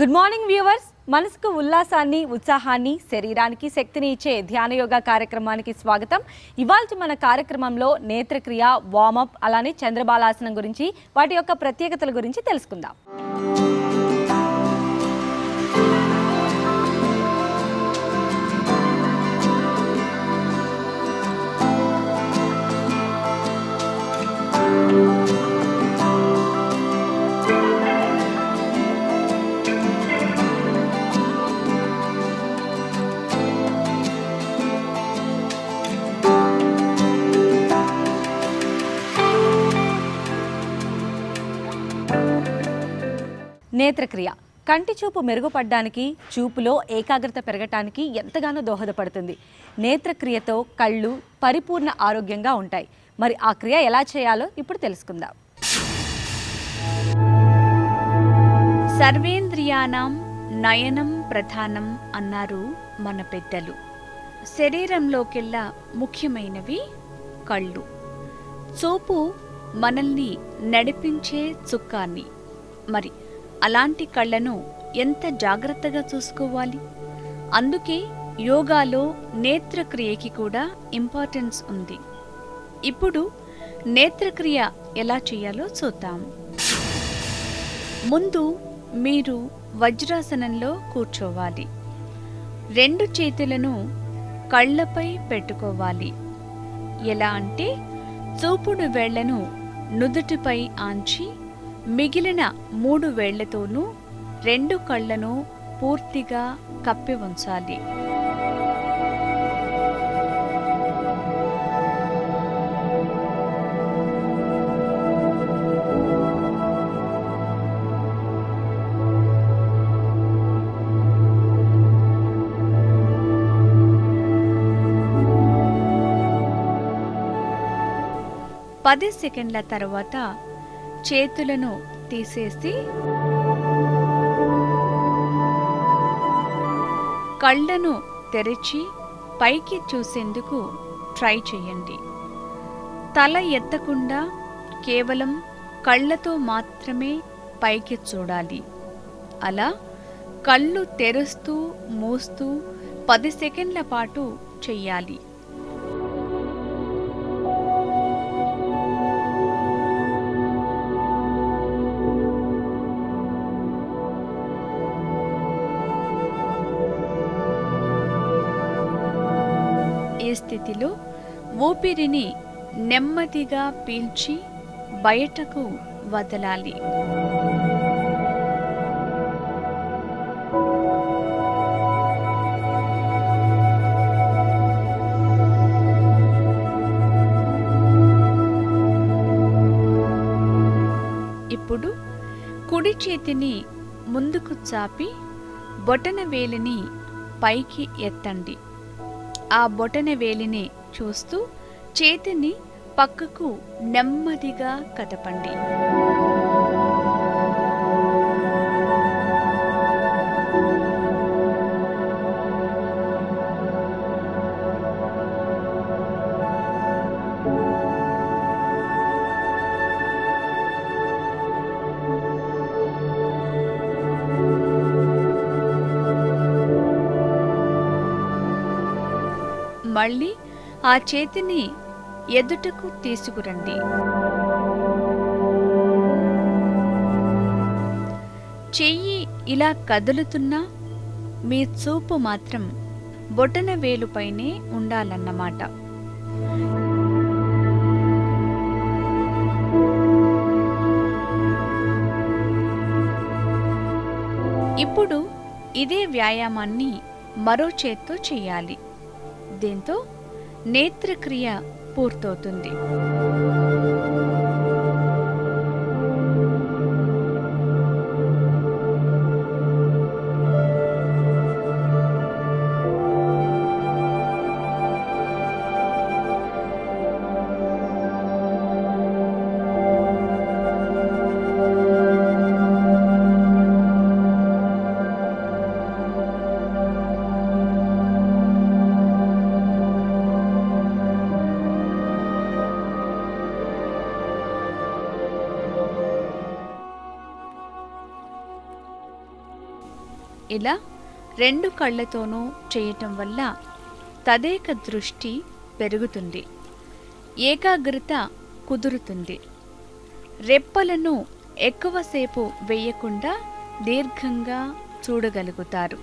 Good morning viewers. మనసుకు ఉల్లాసాన్ని, ఉత్సాహాన్ని, శరీరానికి శక్తిని ఇచ్చే ధ్యాన యోగా కార్యక్రమానికి స్వాగతం. ఇవాల్టి మన కార్యక్రమంలో నేత్రక్రియ, వార్మప్, అలానే చంద్రబాలాసనం గురించి, వాటి యొక్క ప్రత్యేకతల గురించి తెలుసుకుందాం. నేత్రక్రియ కంటి చూపు మెరుగుపడడానికి, చూపులో ఏకాగ్రత పెరగటానికి ఎంతగానో దోహదపడుతుంది. నేత్రక్రియతో కళ్ళు పరిపూర్ణ ఆరోగ్యంగా ఉంటాయి. మరి ఆ క్రియ ఎలా చేయాలో ఇప్పుడు తెలుసుకుందాం. సర్వేంద్రియానాం నయనం ప్రధానం అన్నారు మన పెద్దలు. శరీరంలోకెల్లా ముఖ్యమైనవి కళ్ళు. చూపు మనల్ని నడిపించే చుక్కాన్ని. మరి అలాంటి కళ్ళను ఎంత జాగ్రత్తగా చూసుకోవాలి. అందుకే యోగాలో నేత్రక్రియకి కూడా ఇంపార్టెన్స్ ఉంది. ఇప్పుడు నేత్రక్రియ ఎలా చేయాలో చూద్దాం. ముందు మీరు వజ్రాసనంలో కూర్చోవాలి. 2 చేతులను కళ్ళపై పెట్టుకోవాలి. ఎలా అంటే చూపుడు వేళ్లను నుదుటిపై ఆంచి మిగిలిన 3 వేళ్లతోనూ 2 కళ్ళను పూర్తిగా కప్పి ఉంచాలి. పది సెకండ్ల తర్వాత చేతులను తీసేసి కళ్ళను తెరిచి పైకి చూసేందుకు ట్రై చేయండి. తల ఎత్తకుండా కేవలం కళ్ళతో మాత్రమే పైకి చూడాలి. అలా కళ్ళు తెరుస్తూ మూస్తూ 10 సెకండ్ల పాటు చెయ్యాలి. ఈ స్థితిలో ఊపిరిని నెమ్మదిగా పీల్చి బయటకు వదలాలి. ఇప్పుడు కుడి చేతిని ముందుకు చాపి బొటన వేలిని పైకి ఎత్తండి. ఆ బొటన వేలిని చూస్తూ చేతిని పక్కకు నెమ్మదిగా కదపండి. మళ్ళీ ఆ చేతిని ఎదుటకు తీసుకురండి. చెయ్యి ఇలా కదులుతున్నా మీ చూపు మాత్రం బొటన వేలుపైనే ఉండాలన్నమాట. ఇప్పుడు ఇదే వ్యాయామాన్ని మరో చేత్తో చేయాలి. దీంతో నేత్రక్రియ పూర్తవుతుంది. ఇలా 2 కళ్ళతోనూ చేయటం వల్ల తదేక దృష్టి పెరుగుతుంది, ఏకాగ్రత కుదురుతుంది. రెప్పలను ఎక్కువసేపు వేయకుండా దీర్ఘంగా చూడగలుగుతారు.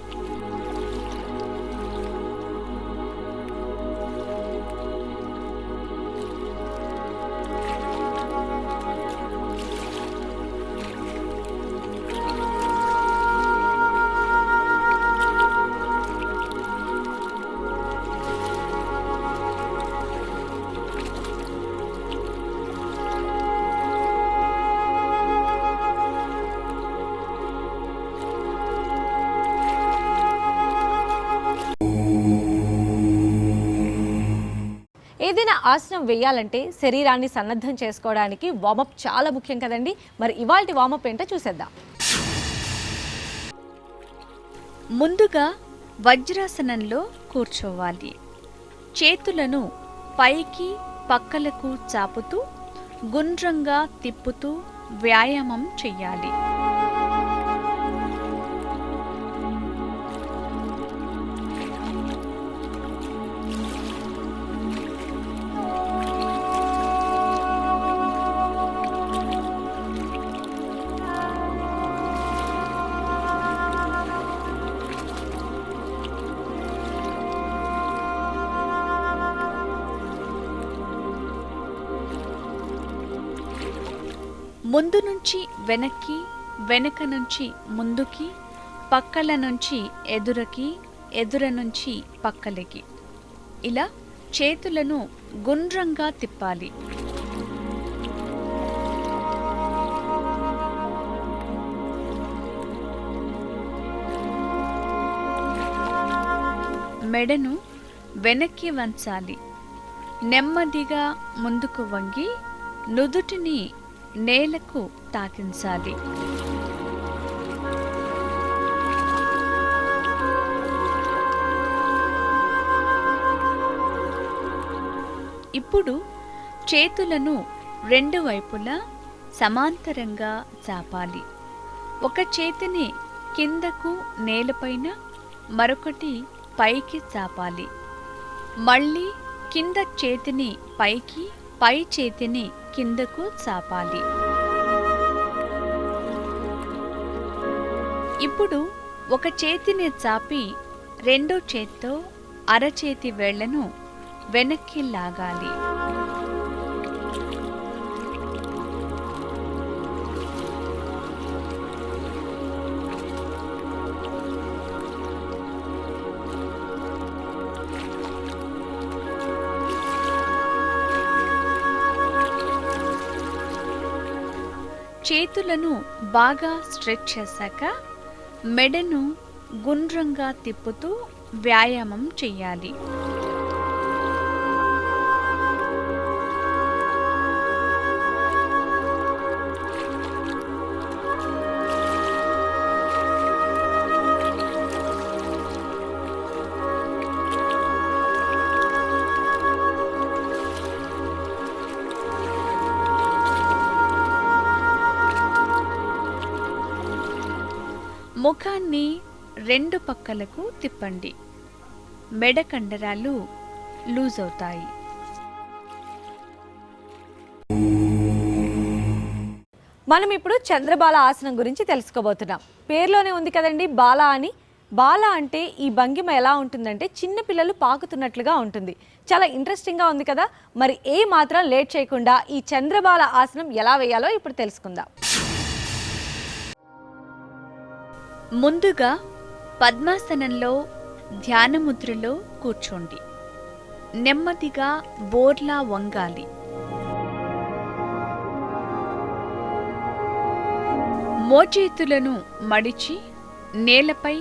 ఏదైనా ఆసనం వేయాలంటే శరీరాన్ని సన్నద్ధం చేసుకోవడానికి వార్మప్ చాలా ముఖ్యం కదండి. మరి ఇవాల్టి వార్మప్ ఏంటో చూసేద్దాం. ముందుగా వజ్రాసనంలో కూర్చోవాలి. చేతులను పైకి పక్కలకు చాపుతూ గుండ్రంగా తిప్పుతూ వ్యాయామం చెయ్యాలి. ముందు నుంచి వెనక్కి, వెనక నుంచి ముందుకి, పక్కల నుంచి ఎదురకి, ఎదుర నుంచి పక్కలకి, ఇలా చేతులను గుండ్రంగా తిప్పాలి. మెడను వెనక్కి వంచాలి. నెమ్మదిగా ముందుకు వంగి నుదుటిని నేలకు తాకించాలి. ఇప్పుడు చేతులను 2 వైపులా సమాంతరంగా చాపాలి. ఒక చేతిని కిందకు నేలపైన, మరొకటి పైకి చాపాలి. మళ్ళీ కింద చేతిని పైకి, పై చేతిని కిందకు చాపాలి. ఇప్పుడు ఒక చేతిని చాపి రెండో చేత్తో అరచేతి వేళ్లను వెనక్కి లాగాలి. చేతులను బాగా స్ట్రెచ్ చేశాక మెడను గుండ్రంగా తిప్పుతూ వ్యాయామం చెయ్యాలి. ముఖాన్ని 2 పక్కలకు తిప్పండి. మెడ కండరాలు లూజ్ అవుతాయి. మనం ఇప్పుడు చంద్రబాల ఆసనం గురించి తెలుసుకోబోతున్నాం. పేరులోనే ఉంది కదండి బాల అని. బాల అంటే ఈ భంగిమ ఎలా ఉంటుందంటే చిన్నపిల్లలు పాకుతున్నట్లుగా ఉంటుంది. చాలా ఇంట్రెస్టింగ్గా ఉంది కదా. మరి ఏ మాత్రం లేట్ చేయకుండా ఈ చంద్రబాల ఆసనం ఎలా వేయాలో ఇప్పుడు తెలుసుకుందాం. ముందుగా పద్మాసనంలో ధ్యానముద్రలో కూర్చోండి. నెమ్మదిగా బోర్లా వంగాలి. మోచేతులను మడిచి నేలపై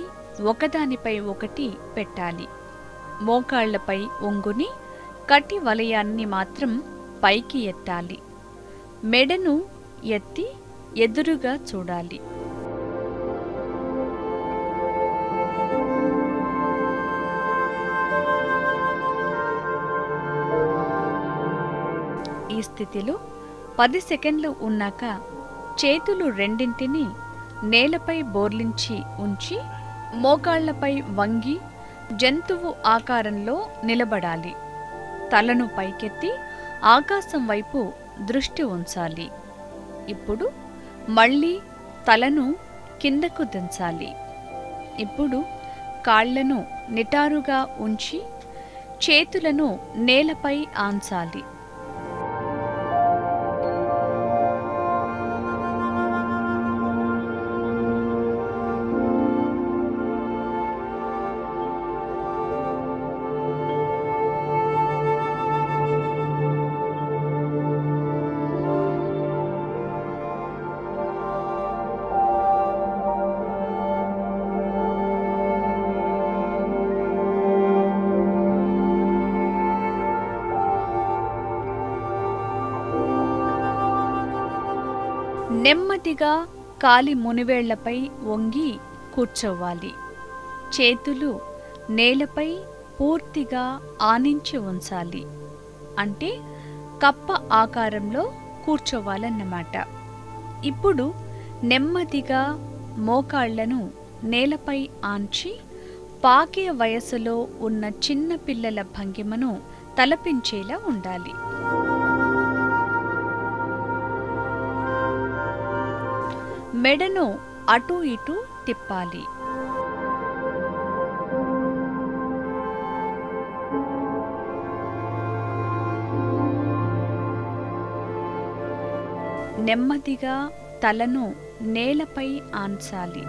ఒకదానిపై ఒకటి పెట్టాలి. మోకాళ్లపై ఒంగుని కటి వలయాన్ని మాత్రం పైకి ఎత్తాలి. మెడను ఎత్తి ఎదురుగా చూడాలి. ఈ స్థితిలో 10 సెకండ్లు ఉన్నాక చేతులు రెండింటిని నేలపై బోర్లించి ఉంచి మోకాళ్లపై వంగి జంతువు ఆకారంలో నిలబడాలి. తలను పైకెత్తి ఆకాశం వైపు దృష్టి ఉంచాలి. ఇప్పుడు మళ్ళీ తలను కిందకు దించాలి. ఇప్పుడు కాళ్లను నిటారుగా ఉంచి చేతులను నేలపై ఆంచాలి. నెమ్మదిగా కాలి మునివేళ్లపై వంగి కూర్చోవాలి. చేతులు నేలపై పూర్తిగా ఆనించి ఉంచాలి. అంటే కప్ప ఆకారంలో కూర్చోవాలన్నమాట. ఇప్పుడు నెమ్మదిగా మోకాళ్లను నేలపై ఆంచి పాకే వయసులో ఉన్న చిన్న పిల్లల భంగిమను తలపించేలా ఉండాలి. మెడను అటూ ఇటూ తిప్పాలి. నెమ్మదిగా తలను నేలపై ఆన్చాలి.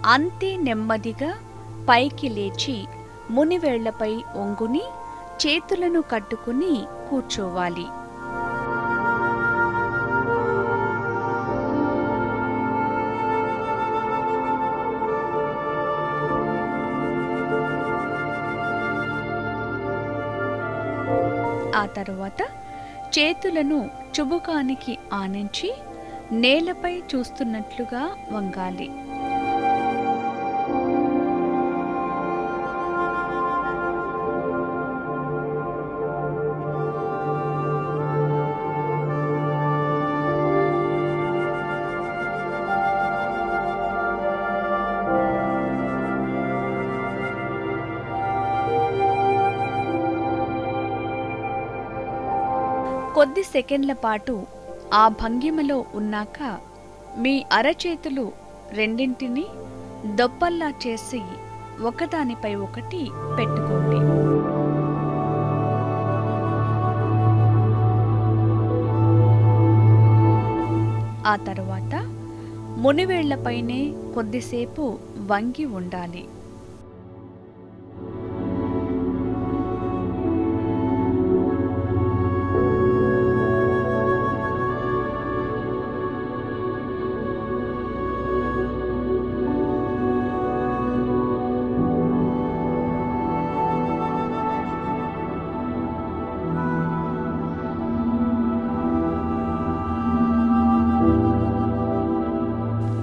అంతే నెమ్మదిగా పైకి లేచి మునివేళ్లపై ఒంగుని చేతులను కట్టుకుని కూర్చోవాలి. ఆ తరువాత చేతులను చుబుకానికి ఆనించి నేలపై చూస్తున్నట్లుగా వంగాలి. కొద్ది సెకండ్ల పాటు ఆ భంగిమలో ఉన్నాక మీ అరచేతులు రెండింటినీ దొప్పల్లా చేసి ఒకదానిపై ఒకటి పెట్టుకోండి. ఆ తరువాత మునివేళ్లపైనే కొద్దిసేపు వంగి ఉండాలి.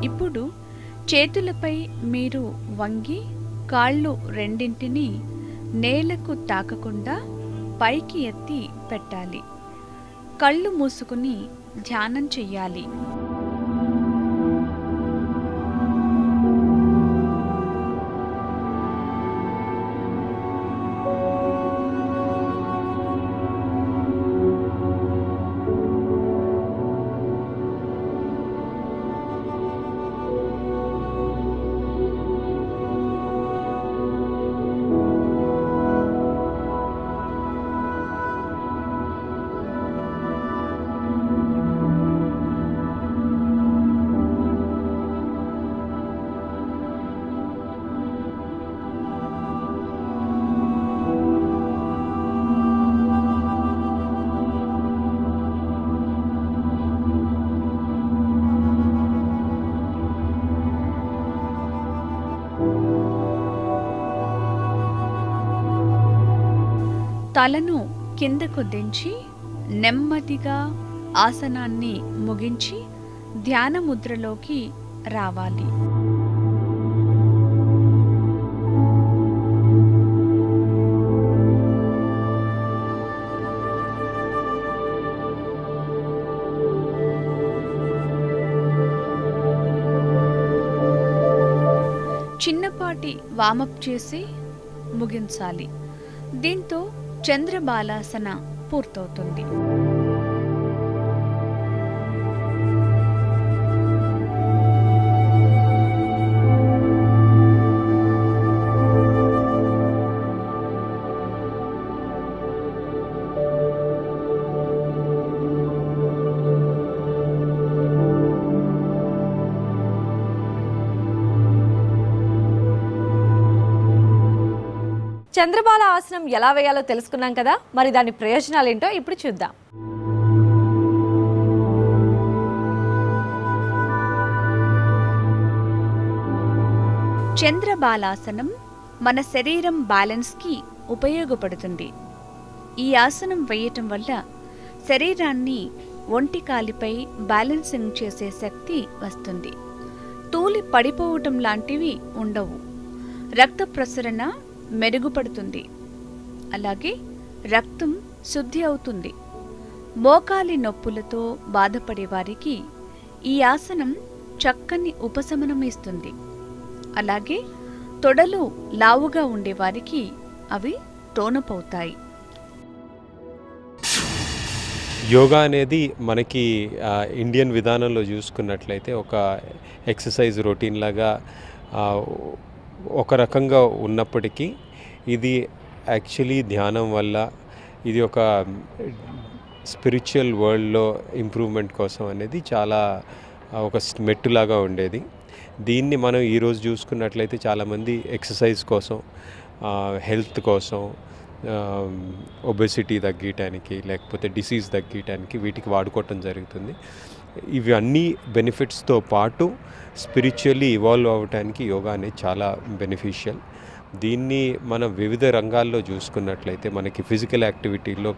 ఇప్పుడు చేతులపై మీరు వంగి కాళ్ళు రెండింటినీ నేలకు తాకకుండా పైకి ఎత్తి పెట్టాలి. కళ్ళు మూసుకుని ధ్యానం చెయ్యాలి. తలను కిందకు దించి నెమ్మదిగా ఆసనాన్ని ముగించి ధ్యాన ముద్రలోకి రావాలి. చిన్నపాటి వామప్ చేసి ముగించాలి. దీంతో చంద్రబాలాసన పూర్తవుతుంది. చంద్రబాల ఆసనం ఎలా వేయాలో తెలుసుకున్నాం కదా, మరి దాని ప్రయోజనాలు ఏంటో ఇప్పుడు చూద్దాం. చంద్రబాలాసనం మన శరీరం బ్యాలెన్స్కి ఉపయోగపడుతుంది. ఈ ఆసనం వేయటం వల్ల శరీరాన్ని ఒంటి కాలిపై బ్యాలెన్సింగ్ చేసే శక్తి వస్తుంది. తూలి పడిపోవటం లాంటివి ఉండవు. రక్త ప్రసరణ మెరుగుపడుతుంది. అలాగే రక్తం శుద్ధి అవుతుంది. మోకాలి నొప్పులతో బాధపడే వారికి ఈ ఆసనం చక్కని ఉపశమనం ఇస్తుంది. అలాగే తొడలు లావుగా ఉండేవారికి అవి టోనపవుతాయి. యోగా అనేది మనకి ఇండియన్ విధానంలో చూసుకున్నట్లయితే ఒక ఎక్సర్సైజ్ రొటీన్ లాగా ఒక రకంగా ఉన్నప్పటికీ ఇది యాక్చువల్లీ ధ్యానం వల్ల ఇది ఒక స్పిరిచువల్ వరల్డ్లో ఇంప్రూవ్మెంట్ కోసం అనేది చాలా ఒక మెట్టులాగా ఉండేది. దీన్ని మనం ఈరోజు చూసుకున్నట్లయితే చాలామంది ఎక్సర్సైజ్ కోసం, హెల్త్ కోసం, ఒబెసిటీ తగ్గించడానికి లేకపోతే డిసీజ్ తగ్గించడానికి వీటికి వాడుకోవటం జరుగుతుంది. ఇవి అన్ని బెనిఫిట్స్తో పాటు స్పిరిచువల్లీ ఇవాల్వ్ అవ్వడానికి యోగా అనేది చాలా బెనిఫిషియల్. దీన్ని మనం వివిధ రంగాల్లో చూసుకున్నట్లయితే మనకి ఫిజికల్ యాక్టివిటీలో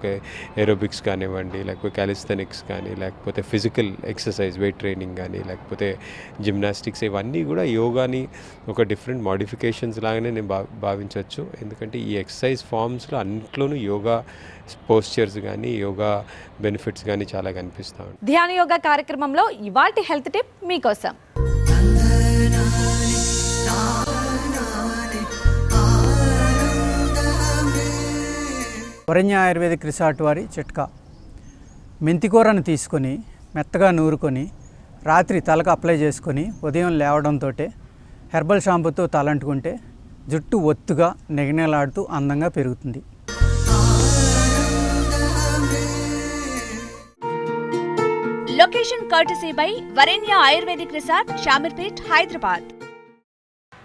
ఏరోబిక్స్ కానివ్వండి, లేకపోతే క్యాలిస్థెనిక్స్ కానీ, లేకపోతే ఫిజికల్ ఎక్సర్సైజ్ వెయిట్ ట్రైనింగ్ కానీ, లేకపోతే జిమ్నాస్టిక్స్, ఇవన్నీ కూడా యోగాని ఒక డిఫరెంట్ మోడిఫికేషన్స్ లాగానే నేను భావించవచ్చు. ఎందుకంటే ఈ ఎక్సర్సైజ్ ఫామ్స్లో అన్నిట్లోనూ యోగా పోస్చర్స్ కానీ, యోగా బెనిఫిట్స్ కానీ చాలా కనిపిస్తాయి. ధ్యాన యోగా కార్యక్రమంలో ఇవాల్టి హెల్త్ టిప్ మీకోసం. వరణ్య ఆయుర్వేదిక్ రిసార్ట్ వారి చిట్కా. మెంతికూరను తీసుకొని మెత్తగా నూరుకొని రాత్రి తలకు అప్లై చేసుకొని ఉదయం లేవడంతో హెర్బల్ షాంపూతో తలంటుకుంటే జుట్టు ఒత్తుగా నిగనిలాడుతూ అందంగా పెరుగుతుంది. Location courtesy by Varanya Ayurvedic resort, Shamirpet, Hyderabad.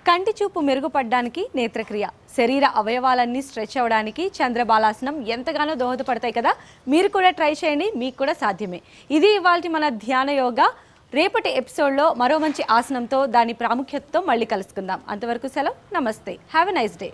కంటి చూపు మెరుగుపడడానికి నేత్రక్రియ, శరీర అవయవాలన్నీ స్ట్రెచ్ అవ్వడానికి చంద్రబాలాసనం ఎంతగానో దోహదపడతాయి కదా. మీరు కూడా ట్రై చేయండి, మీకు కూడా సాధ్యమే. ఇది ఇవాల్టి మన ధ్యాన యోగా. రేపటి ఎపిసోడ్లో మరో మంచి ఆసనంతో, దాని ప్రాముఖ్యతతో మళ్ళీ కలుసుకుందాం. అంతవరకు సెలవు. నమస్తే. Have a nice day.